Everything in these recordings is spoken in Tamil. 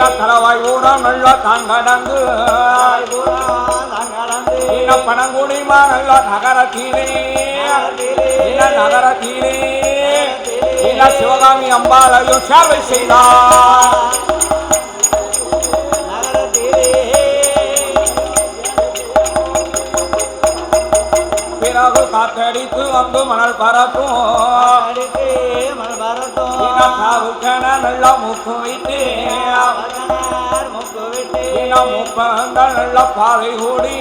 தலவாய் ஊரம் நல்ல தான் கடந்து பணங்குடிமா நல்ல நகரத்திலே நகரத்திலே சிவகாமி அம்பாளையும் சேவை செய்தார். பிறகு காத்தடித்து வந்து மணல் பறக்கும் நல்ல மூக்கு விட்டு மூப்பங்கள் நல்ல பாதை கூடி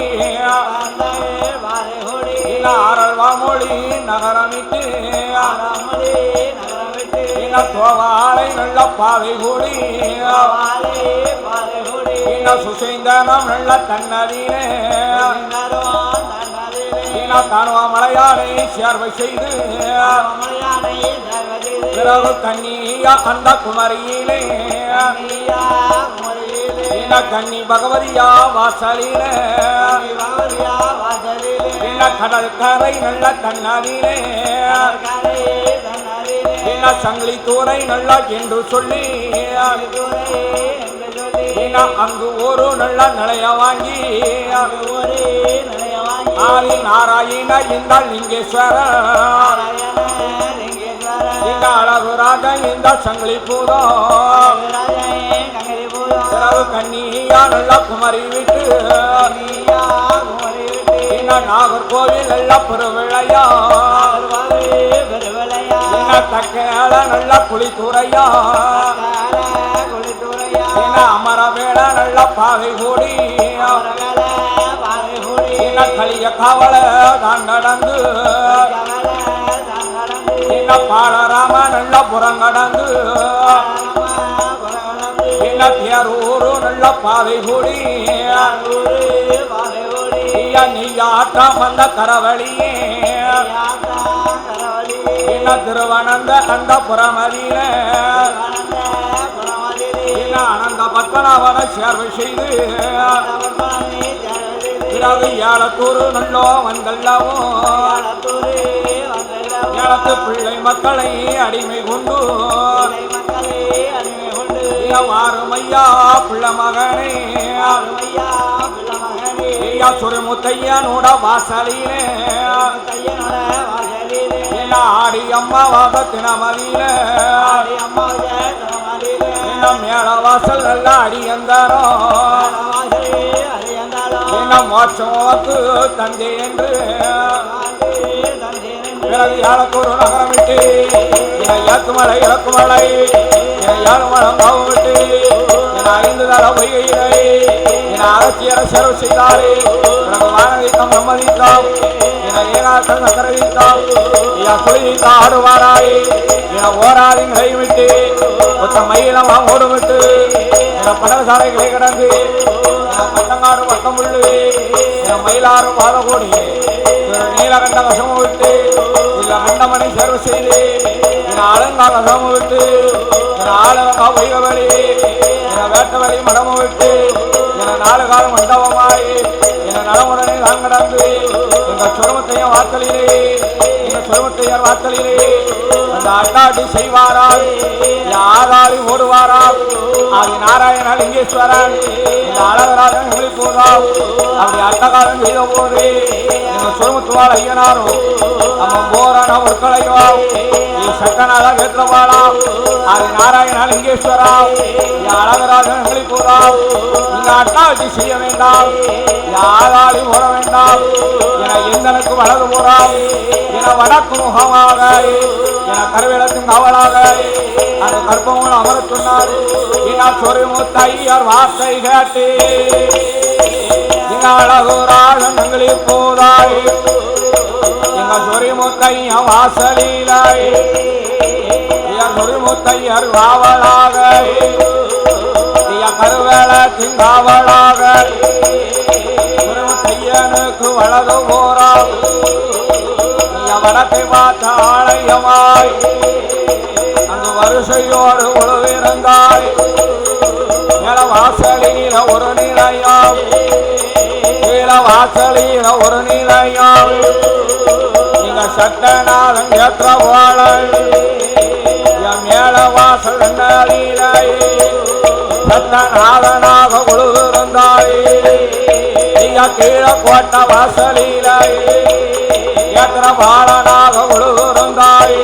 ஆரல்வா மொழி நகரமிட்டு தோவாலை நல்ல பாதை கூடி சுசைந்தனம் நல்ல தன்னதிலே தானுவா மலையானை சேர்வை செய்து பிறகு கன்னியா அந்த குமரியிலே கன்னி பகவதியா வாசலிலே கடல் கரை நல்ல தன்னதிலே சங்கிலி தூரை நல்லா என்று சொல்லி அங்கு ஒரு நல்ல நிலைய வாங்கி ஆதி நாராயண இந்த லிங்கேஸ்வரர் இந்த அழகுராஜ இந்த சங்கிலி பூதம் கன்னியா நல்ல குமரி விட்டு நாகர்கோவில் நல்ல பெருவிளையா தக்கேள நல்ல குளித்துறையா அமரவேள நல்ல பாதை கூடி களிய காவல தான் நடந்து பாலராம நல்ல புறங்கடந்து பேரூரு நல்ல பாதை கூடி நீயாட்டம் வந்த கரவழியே திருவனந்த அந்த புறமதியில அனந்த பத்மநாபன சேர்வை செய்து பிறகு ஏலத்தூர் நல்லோ வந்தல்லவும் ஏலத்து பிள்ளை மக்களை அடிமை கொண்டு மாறுமையா பிள்ளை மகனே சுரமுத்தையனோட வாசலிலே ஆடி அம்மாவாக தினமதியில மேல வாசல் நல்ல அடியந்தாரோ மோட்சமோக்கு தந்தை என்று பிறகு ஏலத்தூர் நகரம் விட்டு இறக்குமலை இறக்குமலை ஏழுமலம் பாவம் விட்டு ஐந்து தர பொய்கையிலே அரசியரை செலவு செய்தாரே பிறகு வானதித்தம் சம்மதித்தாம் ஏகாசம் சக்கரவித்தாம் சொல்லித்தா ஆடுவாராயே ஓராதி கைவிட்டு ஒத்த மயிலம் ஓடுவிட்டு படசாலைகளை கடந்து பட்டங்காடு பட்டம் உள்ளு மயிலாறு பாதகோடி நீலகண்ட வசம விட்டு கண்டமணி சேர்வு செய்து அலங்கா வசம விட்டு ஆலங்கா வைகவழி வேட்டவழி மடம விட்டு நாலு காலம் மண்டபமாய் நலமுடனே தான் கடந்து எங்கள் சுரமத்தையர் வாக்களிலே எங்கள் சுரமத்தையர் வாக்களிலே அந்த அட்டாட்டி செய்வாரால் ஆதாரி ஓடுவாரால் ஆதி நாராயண லிங்கேஸ்வரன் இந்த அழகராஜன் போதால் அப்படி அட்டகாரம் செய்த போது எங்கள் சுரமத்துவாள் ஐயனாரும் நம்ம போரான ஒருக்களையோ சட்டனாக கேட்டவாளாம் ஆதி நாராயண லிங்கேஸ்வரா அழகராஜன் போதால் இந்த அட்டாட்டி செய்ய வேண்டாம் யாராலி ஓட வேண்டாம் என எந்தனுக்கு வலது போறாம் என வடக்கு முகமாக என கருவேலத்தின் காவலாக அந்த கற்பமும் அமர சொன்னார் சொரிமுத்தையர் வார்த்தை கேட்டு அழகுராஜங்களில் போதாய் எங்க சொரிமுத்தைய வாசலிலாய் சொரிமுத்தையர் காவலாக கருவேலத்தின் காவலாக ஐயனுக்கு வலது போறாம் வடத்தை பார்த்த ஆலயமாய் அந்த வரிசையோடு உழவிருந்தாய் மேல வாசலில ஒரு நிலையாம் கீழ வாசலில ஒரு நிலையாம் நீங்க சட்டநாதன் ஏற்ற வாழ மேல வாசல் சட்டநாதனாக உழுவிருந்தாய் ஐயா கீழ கோட்ட வாசலிலே ஏத்திர பாலனாக உழுவிருந்தாய்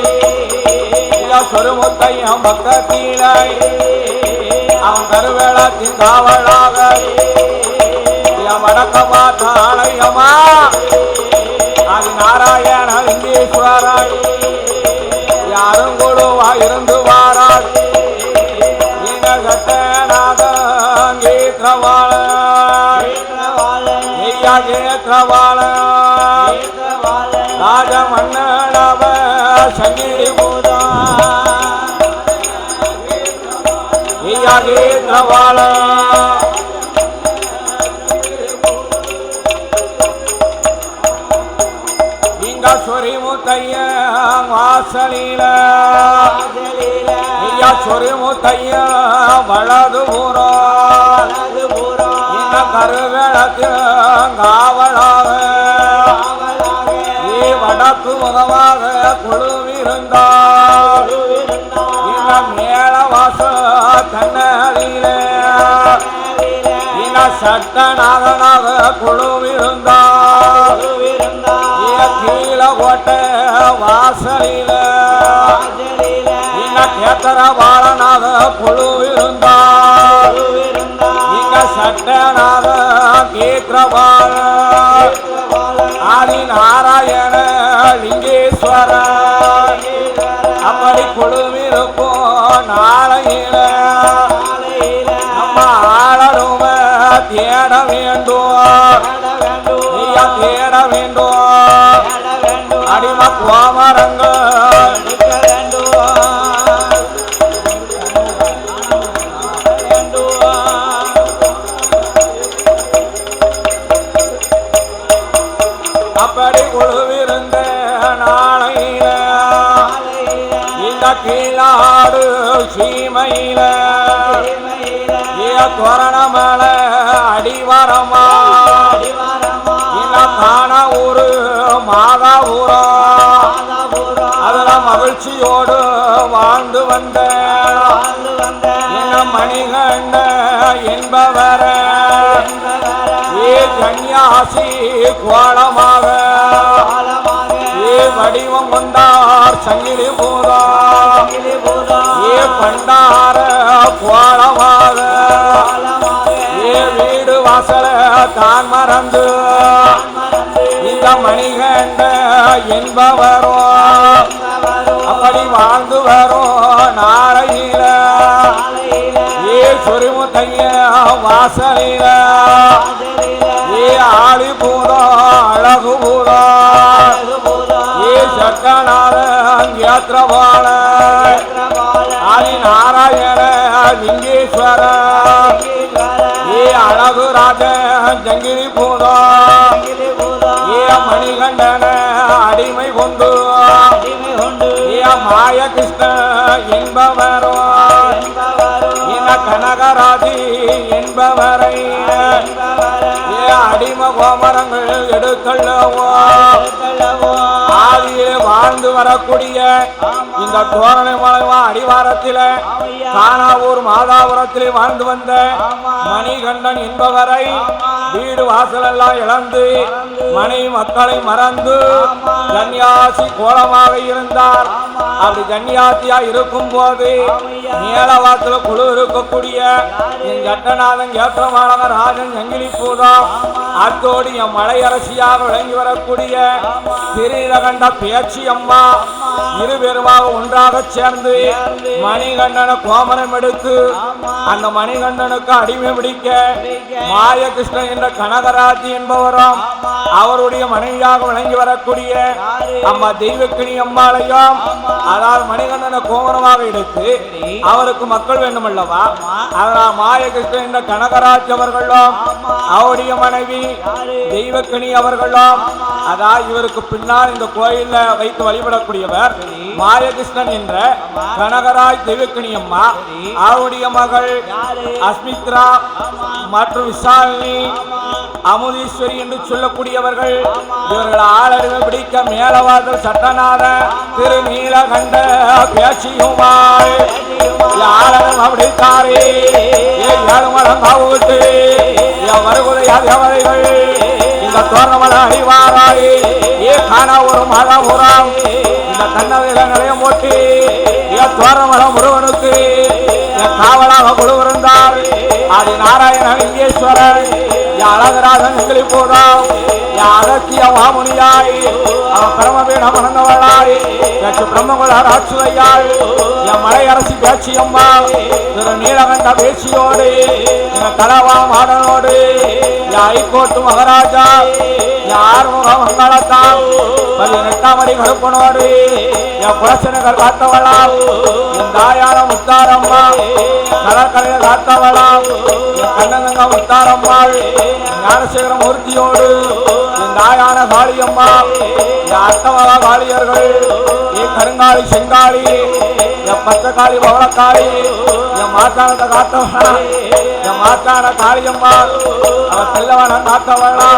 ஐயா சொருமுத்தையம் பக்கத்திலே அவன் கருவேளத்தின் காவலாக வடக்க பார்த்தாளையம்மா அது நாராயண லிங்கேஸ்வராய் யாரும் குழுவா இருந்து வாராள் சட்டநாத கீத்திரவாள ஐயா கீத்திரவாள ராஜ மன்னனவ சங்கிரி பூதா ஐயா கீத்திரவாள சொரிமுத்தைய வாசலில ஐயா சொரிமுத்தைய வலது பூரம் இந்த கருவேளத்தில் காவலாக வடக்கு முகமாக குழுவிருந்தார் இந்த மேல வாச கண்ணலில இந்த சட்டநாதனாக குழுவிருந்தார் கீழ கோட்ட வாசலில இந்த கேத்தர பாலனாக குழுவிருந்தார் இந்த சட்டநாத கீத்திரபால ஆதி நாராயண லிங்கேஸ்வர அப்படி குழுவிருப்போம் நாளையில நம்ம ஆளரும தேட வேண்டும் தேட வேண்டும் அடிம கோமரங்கள் அப்படி குழுவிருந்த நாளையில இந்த கீழாடு சீமையில தோரணமல அடிவாரமா காண ஊரு மாதாபுரம் அதுல மகிழ்ச்சியோடு வாழ்ந்து வந்த மணிகண்ட என்பவர கன்னியாசி கோலமாக வடிவம் கொண்டார் சங்கிலி பூதா பண்டார கோலமாக வீடு வாசல தான் மறந்து இந்த மணிகண்ட என்பவரோ அப்படி வாழ்ந்து வரும் நாளையில சொரிமுத்தைய வாசலில ஆளி பூதா அழகு பூதா சட்டநாத ஏத்திரபால ஆதி நாராயண லிங்கேஸ்வர அழகு ராஜ ஜங்கிரி பூதா மணிகண்டன அடிமை கொண்டு மாய கிருஷ்ண என்பவரோ கனகராஜி என்பவரை அடிம கோமரங்கள் எடுத்தள்ளவோ ஆதியிலே வாழ்ந்து வரக்கூடிய இந்த தோரணை மலைவா அடிவாரத்தில காணாவூர் மாதாபுரத்திலே வாழ்ந்து வந்த மணிகண்டன் என்பவரை வீடு வாசல் எல்லாம் இழந்து மனை மக்களை மறந்து கன்னியாசி கோலமாக இருந்தார். அப்படி கன்னியாசியா இருக்கும் போது மேலவாசல குழு இருக்கக்கூடிய என் ஜட்டநாதன் கேத்திரமானவர் ராஜன் சங்கிலி பூதா அத்தோடு என் மலையரசியாக விளங்கி வரக்கூடிய திருநீலகண்ட பேச்சி அம்மா இருபெருமாக ஒன்றாக சேர்ந்து மணிகண்டன கோமரம் எடுத்து அந்த மணிகண்டனுக்கு அடிமை பிடிக்க மாயகிருஷ்ணன் என்ற கனகராஜி என்பவரும் அவருடைய மனைவியாக விளங்கி வரக்கூடிய அம்மா தெய்வக்கினி அம்மாளையும் அதாவது மணிகண்டன கோமரமாக எடுத்து அவருக்கு மக்கள் வேண்டும் அல்லவா, அதனால் மாயகிருஷ்ணன் என்ற கனகராஜ் அவர்களும் அவருடைய மனைவி தெய்வக்கினி அவர்களும் அதாவது இவருக்கு பின்னால் இந்த கோயில்ல வைத்து வழிபடக்கூடியவர் மாயகிருஷ்ணன் என்ற கனகராஜ் தெய்வக்கினி அம்மா, அவருடைய மகள் அஸ்மித்ரா மற்றும் விசாலினி அமுதீஸ்வரி என்று சொல்லக்கூடியவர்கள். இவர்கள் ஆளறிவை பிடிக்க மேலவாதல் சட்டநாத திருநீலகண்ட பேச்சியுமாய் யாரும் அப்படித்தாரே ஏழு மலம் காவுட்டு வருகுதையா தேவதைகள் இந்த தோரணமல அடிவாராய் காணா ஒரு மகாபுரம் இந்த கண்ணவையில நிலையம் போட்டு தோரணமலம் முருகனுக்கு காவலாக குழுவிருந்தார். ஆதி நாராயணன் லிங்கேஸ்வரர் அழகராஜன் எங்களி போதாம் அகத்திய வாமுனியாய் அவன் பிரமபீட மணந்தவளாய் பிரம்மகுலாராட்சுவையாள் என் மலையரசி பேச்சியம்மா திரு நீலகண்ட பேச்சியோடு என் கலவா மாடனோடு ஐகோட்டு மகாராஜா ஆறுமுக மங்களத்தால் 18ஆம் அடி கருப்பனோடு என் புரட்சனகர் காத்தவளால் என் தாயான முத்தாரம்மா கடற்கரைய காத்தவளால் என் கண்ணகங்க முத்தாரம்மாள் ஞானசேகர மூர்த்தியோடு என் தாயான காளியம்மா என் அட்டமகா காளியர்கள் என் கருங்காளி செங்காளி என் பச்சைக்காளி பவளக்காளி என் மாத்தானத்தை காத்தவளா என் மாத்தான காளியம்மா அவன் தில்லவன காத்தவளா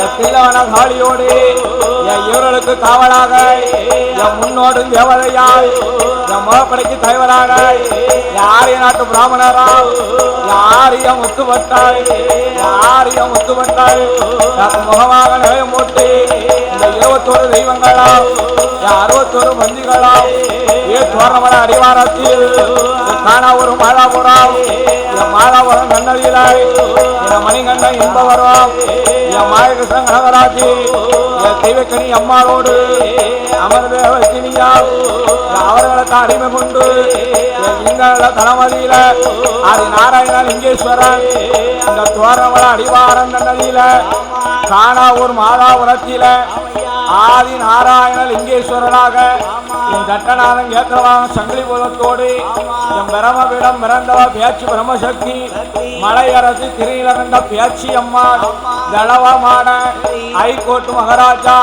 என் தில்லவன காளியோடு என் இவர்களுக்கு காவலாக என் முன்னோடு தேவதையாய் என் முகப்படைக்கு தலைவராக யாரிய நாட்டு பிராமணரால் யாரிய முத்துப்பட்டாய் யாரிய முத்துப்பட்டாய் முகமாக நிலையம் போட்டு இந்த 21 தெய்வங்களால் 61 மந்திகளால் தோரணமல அடிவாரத்தில் காணா ஒரு மாலாபுரம் மாலாபுரம் கண்ணதியிலாய் என் மணிகண்டன் என்பவரும் என் மாயகிருஷ்ணன் கனகராஜி என் தெய்வக்கனி அம்மாவோடு அமர்தேவக்கினியால் அவர்களுக்கு அடிமை கொண்டு எங்கள தளமதியில ஆதி நாராயண லிங்கேஸ்வரன் இந்த தோரணமல அடிவாரம் கண்ணதியில காணாவூர் மாதாபுரத்தில ஆதி நாராயண லிங்கேஸ்வரனாக என் சட்டநாதன் கேத்திரவாக சங்கிலி புலத்தோடு என் பிரமபீடம் பிறந்தவ பேச்சு பிரம்மசக்தி மலையரசு திருநீலகண்ட பேச்சி அம்மா தளவமான ஐகோட்டு மகாராஜா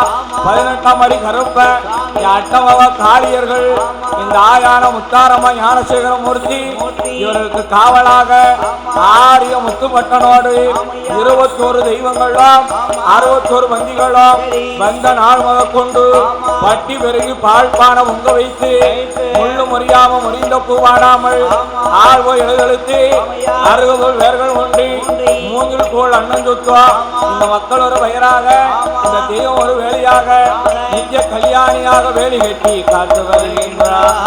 18ஆம் அடி கருப்ப அட்டமவ காளியர்கள் இந்த ஆயான முத்தாரம்மா ஞானசேகர மூர்த்தி இவர்களுக்கு காவலாக ஆரிய முத்துப்பட்டனோடு 21 தெய்வங்களும் 61 பந்திகளும் வந்த நாள் முதற்கொண்டு பட்டி பெருகி பாழ்பான உங்க வைத்து முள்ளு முறியாம முறிந்த பூவாடாமல் ஆழ்வோ எழுதெழுத்து அருகதோல் வேர்கள் ஒன்றி மூங்கில் கோள் அண்ணன் சுத்துவா இந்த மக்கள் ஒரு பெயராக இந்த தெய்வம் ஒரு வேலையாக நித்திய கல்யாணியாக வேலி கட்டி காத்து வருகின்றார்.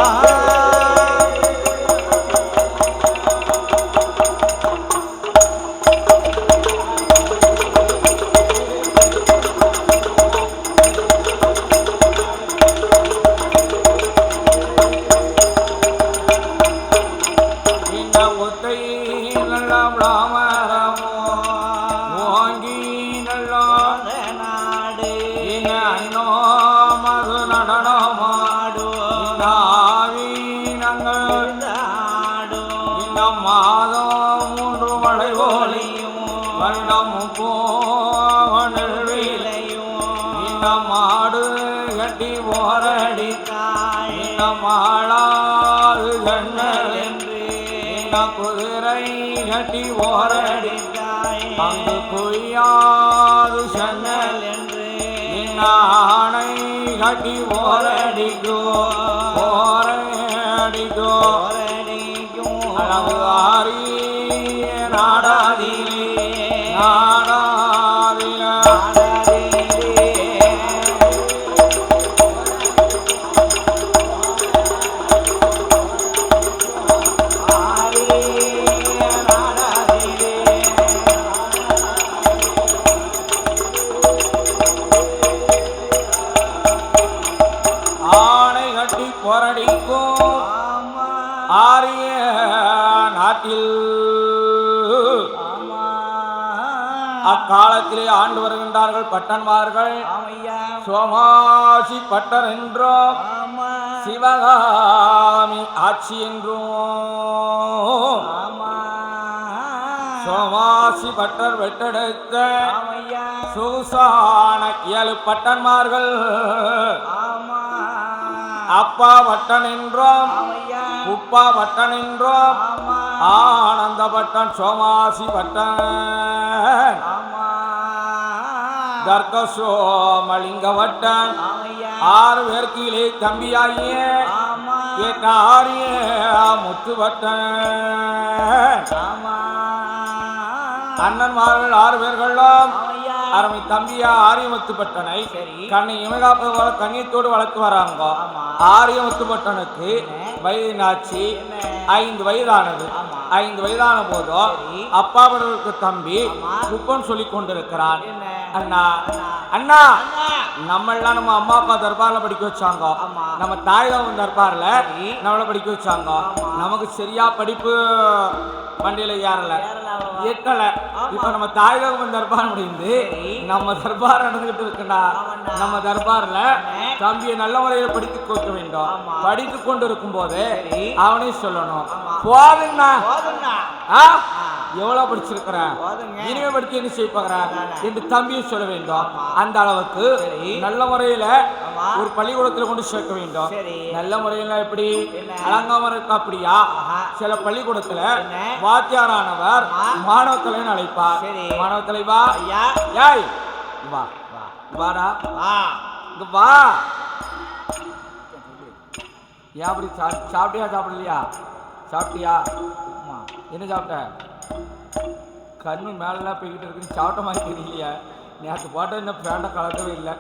மாடு கட்டி போரடி மாளாது கண்ணல் என்று குதிரை கட்டி போரடி அங்கு கொய்யாது சன்னல் என்று ஆணை கட்டி போரடிக்கோ போரடிக்கோ அழகு ஆரிய நாடாதிலே ஆரிய நாட்டில் அக்காலத்திலே ஆண்டு வருகின்றார்கள் பட்டன்மார்கள். சோமாசி பட்டர் என்றும் சிவகாமி ஆட்சி என்றும் சோமாசி பட்டர் வெட்டெடுத்த சூசான 7 பட்டன்மார்கள். அப்பா பட்டன் என்றும் உப்பா பட்டன் என்றும் ஆனந்த பட்டன் சோமாசி பட்டன் தர்கசோ மலிங்க வட்டன் ஆமையா 6 பேர்க்கிலே தம்பியாகிய ஆமா ஏட்டாரிய முத்துவட்டன் ஆமா அண்ணன்மார்கள் 6 பேர்களும் ஆமையா அருமை தம்பியா ஆரியமுத்துப்பட்டனை சரி கண்ணை இமகாப்பது போல கண்ணீத்தோடு வளர்த்து வராங்க ஆமா ஆரியமுத்துப்பட்டனுக்கு வயதினாச்சு 5 வயதானது ஆமா 5 வயதான போதும் சரி அப்பாவர்களுக்கு தம்பி ஆமா குப்பம் சொல்லி கொண்டிருக்கிறான் என்ன அண்ணா அண்ணா அண்ணா நம்மளாம் நம்ம அம்மா அப்பா தர்பார்ல படிக்க வச்சாங்க ஆமா நம்ம தாய்தாவும் தர்பார்ல சரி நம்மள படிக்க வச்சாங்க ஆமா நமக்கு சரியா படிப்பு மண்டியில ஏறல கேரளாவா எட்டல ஆமா இப்ப நம்ம தாய்தாவும் தர்பார் முடிந்து சரி நம்ம தர்பார் நடந்துகிட்டு இருக்குண்டா ஆமாண்டா நம்ம தர்பார்ல அண்ணே தம்பியை நல்ல முறையில் படித்து கொடுக்க வேண்டும் ஆமா படித்து கொண்டு இருக்கும் போது சரி அவனையும் சொல்லணும் ஆமா போதுங்கண்ணா போதுங்கண்ணா ஆ ஆ எவ்வளவு படிச்சிருக்கிறேன் போதுங்க இனிமே படிச்சு என்ன செய்ய போகிறேன் என்று தம்பியும் சொல்ல வேண்டும் ஆமா அந்த அளவுக்கு சரி நல்ல முறையில ஆமா ஒரு பள்ளிக்கூடத்துல கொண்டு சேர்க்க வேண்டும் சரி நல்ல முறையில எப்படி என்ன அலங்காம இருக்கு அப்படியா ஆஹா சில பள்ளிக்கூடத்துல என்ன வாத்தியாரானவர் ஆமா மாணவ தலைவன் அழைப்பார் சரி மாணவ தலைவா ஐயா ஏய் இங்க வா வா வாடா வா இங்க வா ஏன் அப்படி சாப்பிட்டியா சாப்பிடலையா சாப்பிட்டியா உப்புமா என்ன சாப்பிட்ட கண்ணு மேலெல்லாம் போய்கிட்டு இருக்குன்னு சாப்பிட்ட மாதிரி தெரியலையா நேற்று போட்ட இன்னும் பேண்டை கலக்கவே இல்லை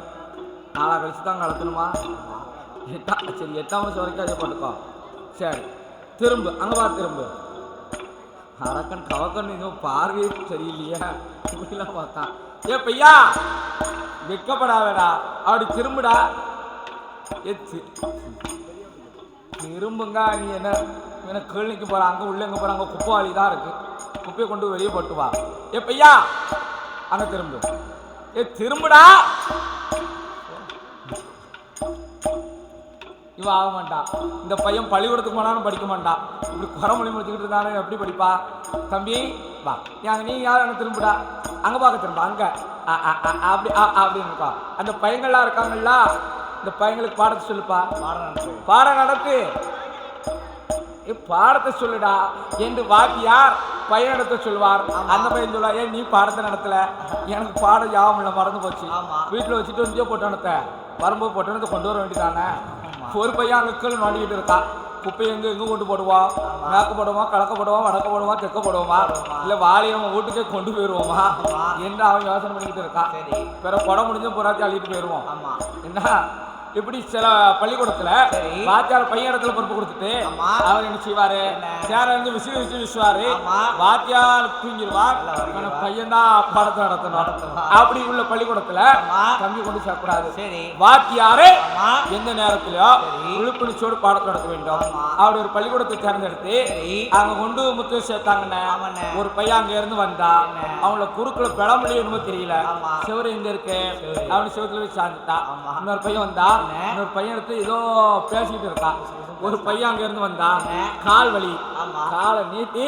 நாளா கழிச்சு தான் கலக்கணுமா சரி 8ஆம் வருஷம் வரைக்கும் அதை போட்டுக்கோ சரி திரும்ப அங்கே வா திரும்ப அரக்கன் கவக்கன் இன்னும் பார்வையே சரியில்லையா இப்படிலாம் பார்த்தான் ஏ பையா வெக்கப்படாதடா அப்படி திரும்புடா திரும்புங்க நீ என்ன கேள்விக்கு போற அங்கே உள்ள எங்கே போற அங்கே குப்பைவாளி தான் இருக்கு குப்பையை கொண்டு வெளியே போட்டு வா ஏ பையா அங்கே திரும்பு ஏ திரும்புடா இவன் ஆக மாட்டான் இந்த பையன் பள்ளிக்கூடத்துக்கு போனாலும் படிக்க மாட்டான் இப்படி குறமொழி முடிச்சுக்கிட்டு இருந்தாலும் எப்படி படிப்பா தம்பி வா நீ யாரும் திரும்புடா அங்கே பார்க்க திரும்ப அங்கே அப்படி அப்படின்னு இருக்கா அந்த பையங்கள்லாம் இருக்காங்கல்ல இந்த பையங்களுக்கு பாடத்தை சொல்லுப்பா பாடம் நடத்து பாடத்தை சொல்லுடா என்று வாத்தியார் பையன் நடத்த சொல்லுவார் அந்த பையன் சொல்லுவா ஏன் நீ பாடத்தை நடத்தல எனக்கு பாடம் யாவும் இல்லை மறந்து போச்சு வீட்டில் வச்சுட்டு வந்து போட்டு நடத்த வரும்போது போட்டு கொண்டு வர வேண்டியதானே ஒரு பையன் அங்கே நோண்டிக்கிட்டு இருக்கா குப்பையை எங்கே கொண்டு போடுவோம் மேக்க போடுவோமா கலக்க போடுவோம் வடக்க போடுவோமா தெக்க போடுவோமா இல்லை வாழையை அவன் வீட்டுக்கே கொண்டு போயிடுவோமா என்று அவன் யோசனை பண்ணிக்கிட்டு இருக்கான் பிற குடம் முடிஞ்சு புறாத்தி அள்ளிட்டு போயிடுவோம் என்ன இப்படி சில பள்ளிக்கூடத்துல வாத்தியார் பையன் இடத்துல பொறுப்பு கொடுத்துட்டு அவர் என்ன செய்வாரு சேர இருந்து விசுவாரு வாத்தியார் தூங்கிடுவார் பையன் தான் பாடத்தை நடத்தணும் அப்படி உள்ள பள்ளிக்கூடத்துல தம்பி கொண்டு சேர்க்கூடாது வாத்தியாரு எந்த நேரத்திலயோ விழுப்புணிச்சோடு பாடத்தை நடத்த வேண்டும் அப்படி ஒரு பள்ளிக்கூடத்தை தேர்ந்தெடுத்து அங்க கொண்டு முத்து சேர்த்தாங்கன்னு ஒரு பையன் அங்க இருந்து வந்தா அவங்கள குறுக்குள்ள பிளம்புலி என்னமோ தெரியல சிவரு எங்க இருக்கு அவனு சிவத்துல போய் சார்ந்துட்டான் இன்னொரு பையன் வந்தா இன்னொரு பையன் எடுத்து ஏதோ பேசிக்கிட்டு இருக்கான் ஒரு பையன் அங்க இருந்து வந்தான் கால் வலி காலை நீட்டி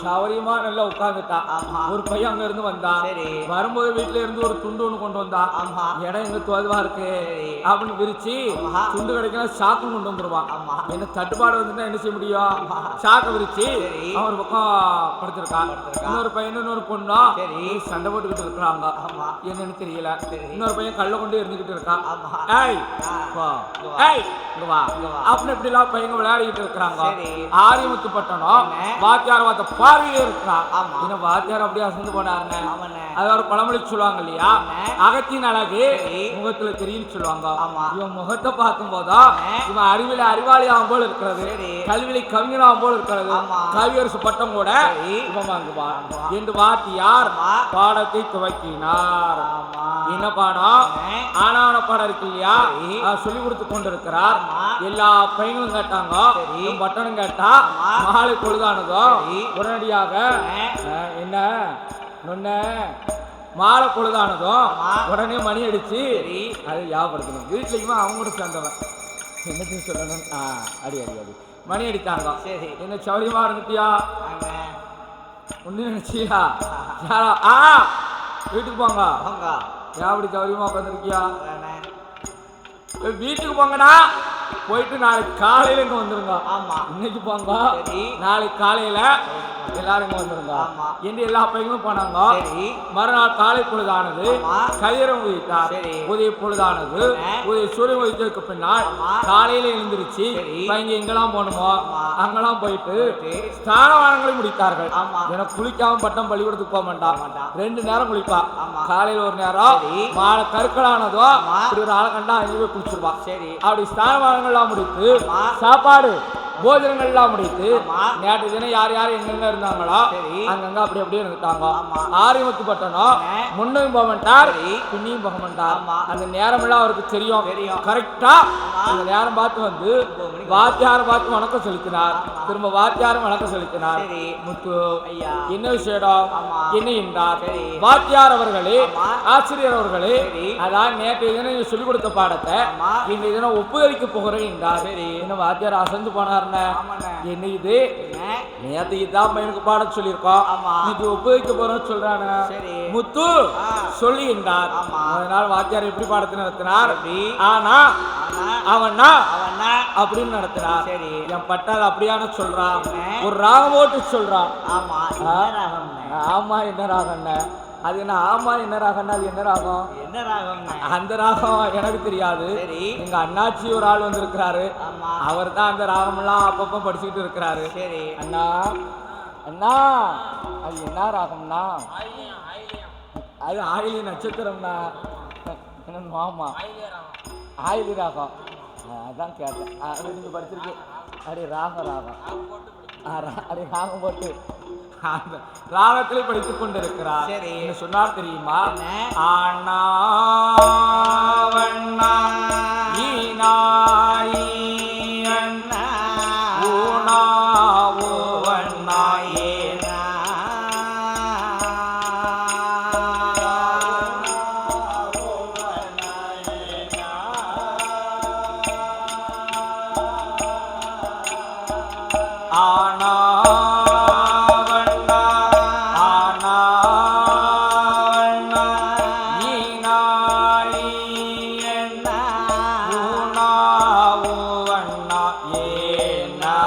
சௌரியமா நல்லா உட்கார்ந்துட்டான் ஒரு பையன் அங்க இருந்து வந்தான் வரும்போது வீட்டுல இருந்து ஒரு துண்டு ஒண்ணு கொண்டு வந்தான் இடம் எங்க தோதுவா இருக்கு அப்படின்னு விரிச்சு துண்டு கிடைக்கலாம் சாக்கு கொண்டு வந்துருவான் என்ன தட்டுப்பாடு வந்துட்டா என்ன செய்ய முடியும் சாக்கை விரிச்சு அவன் ஒரு பக்கம் படுத்திருக்கான் இன்னொரு பையன் இன்னொரு பொண்ணும் சண்டை போட்டுக்கிட்டு இருக்கிறாங்க என்னன்னு தெரியல இன்னொரு பையன் கல்ல கொண்டு இருந்துகிட்டு இருக்கான் அப்படின்னு இப்படி எல்லாம் பையங்க விளையாடிட்டு இருக்கிறாங்க ஆரியமுத்துப்பட்டனும் வாத்தியார் பார்த்த பார்வையே இருக்கிறான் இன்னும் வாத்தியார் அப்படியே அசந்து போனாருங்க அது ஒரு பழமொழி சொல்லுவாங்க இல்லையா அகத்தின் அழகு முகத்துல தெரியும் சொல்லுவாங்க இவன் முகத்தை பார்க்கும் போதா இவன் அறிவில அறிவாளி ஆகும் போல இருக்கிறது கல்வியில கவிஞனாகும் போல இருக்கிறது கவியரசு பட்டம் கூட இவன் வாங்குவான் என்று வாத்தியார் பாடத்தை துவக்கினார் என்ன பாடம் ஆனான பாடம் இருக்கு இல்லையா சொல்லி கொடுத்து கொண்டிருக்கிறார் எல்லா பையங்களும் கேட்டாங்க பட்டனும் கேட்டா மாலை பொழுதானதோ உடனடியாக என்ன நொன்ன மாலை பொழுதானதும் உடனே மணி அடிச்சு அதை ஞாபகப்படுத்தணும் வீட்லயுமே அவங்க கூட சேர்ந்தவன் என்னத்தையும் சொல்லணும் அடி அடி அடி மணி அடித்தாங்க என்ன சௌரியமா இருந்துட்டியா ஒண்ணு நினைச்சியா வீட்டுக்கு போங்க எப்படி சௌரியமா உட்காந்துருக்கியா வீட்டுக்கு போங்கடா போயிட்டு நாளைக்கு காலையில இங்க வந்துருங்க. ஆமா. இன்னைக்கு போங்க, சரி. நாளைக்கு காலையில எல்லாரும் இங்க வந்துருங்க ஆமா. என்று எல்லா பையங்களும் போனாங்க. சரி. மறுநாள் காலை பொழுதானது, ஆமா. கதிரவன் உதித்தார். சரி. உதய பொழுதானது, உதய சூரியன் உதித்ததுக்கு பின்னால் ஆமா. காலையில எழுந்திருச்சு சரி. இங்க எங்கெல்லாம் போகணுமோ ஆமா. அங்கெல்லாம் போயிட்டு ஸ்நானவானங்களை முடித்தார்கள். ஆமா. எனக்கு குளிக்காம பட்டம் பள்ளிக்கூடத்துக்கு போக மாட்டான். 2 நேரம் குளிப்பா. ஆமா. காலையில ஒரு நேரம், சரி. மாலை கருக்கலானதோ ஆமா. இப்படி ஒரு ஆளை கண்டா அங்கே குளிச்சிருவா. சரி. அப்படி ஸ்நானவானங்கள்லாம் முடித்து ஆமா. சாப்பாடு போஜனங்கள்லாம் முடித்து ஆமா. நேற்று தினம் யார் யார் எங்கெங்க இருந்தாங்களோ சரி. அங்கங்க அப்படி அப்படியே இருந்துட்டாங்க. ஆமா. ஆரியமுத்து பட்டணம் முன்னையும் போக மாட்டார், சரி. பின்னையும் போக மாட்டார். ஆமா. அந்த நேரம் எல்லாம் அவருக்கு தெரியும். தெரியும். கரெக்டா ஆமா. அந்த நேரம் பார்த்து வந்து வாத்தியாரை பார்த்து வணக்கம் செலுத்தினார். ஆமா. திரும்ப வாத்தியாரும் வணக்கம் செலுத்தினார். சரி. முத்து ஐயா. என்ன விஷயம் ஆமா. என்ன என்றார். சரி. வாத்தியார் அவர்களே, ஆமா. ஆசிரியர் அவர்களே, சரி. அதான் நேற்று தினம் சொல்லிக் கொடுத்த பாடத்தை ஆமா. இன்றைய தினம் ஒப்புதலிக்க போகிறேன் என்றார். சரி. என்ன வாத்தியார் அசந்து போனார்னே. ஆமாண்ணே. என்ன இது என்ன? நேத்து இதான் பையனுக்கு பாட சொல்லியிருக்கோம், ஆமா. இன்னைக்கு ஒப்புதலிக்க போறோம்னு சொல்றானே. சரி. முத்து ஆ. சொல்லி என்றார். ஆமா. அதனால் வாத்தியார் எப்படி பாடத்தை நடத்தினார். எப்படி? ஆனா ஆனா அவனா அவனா அப்படின்னு நடத்தினார். சரி. என் பட்டால் அப்படியான சொல்றான். என்ன? ஒரு ராகம் போட்டு சொல்றான். ஆமா. என்ன ராகம்ண்ணே? ஆமா என்ன ராகம்ண்ணே? அது என்ன ஆமா என்ன ராகம்னா அது என்ன ராகம்? என்ன ராகம்ண்ணே? அந்த ராகம் எனக்கு தெரியாது. சரி. எங்க அண்ணாச்சி ஒரு ஆள் வந்திருக்கிறாரு. ஆமா. அவர் தான் அந்த ராகமெல்லாம் அப்பப்போ படிச்சுக்கிட்டு இருக்கிறாரு. சரி. அண்ணா அண்ணா அது என்ன ராகம்னா? அது ஆயிலி நட்சத்திரம்னா. என்ன ஆமா ஆயிலி ராகம். அதான் கேட்டேன். நீங்க படிச்சிருக்கு. அடி ராகம் ராகம் அடி ராகம் போட்டு அந்த ராகத்திலே படித்துக் கொண்டிருக்கிறார். சரி. என்ன சொன்னார் தெரியுமா? என்ன? ஆனா வண்ணா ஈனாயி அண்ணா ஊனா ஓவண்ணா ஏனா ஆனா ஏனா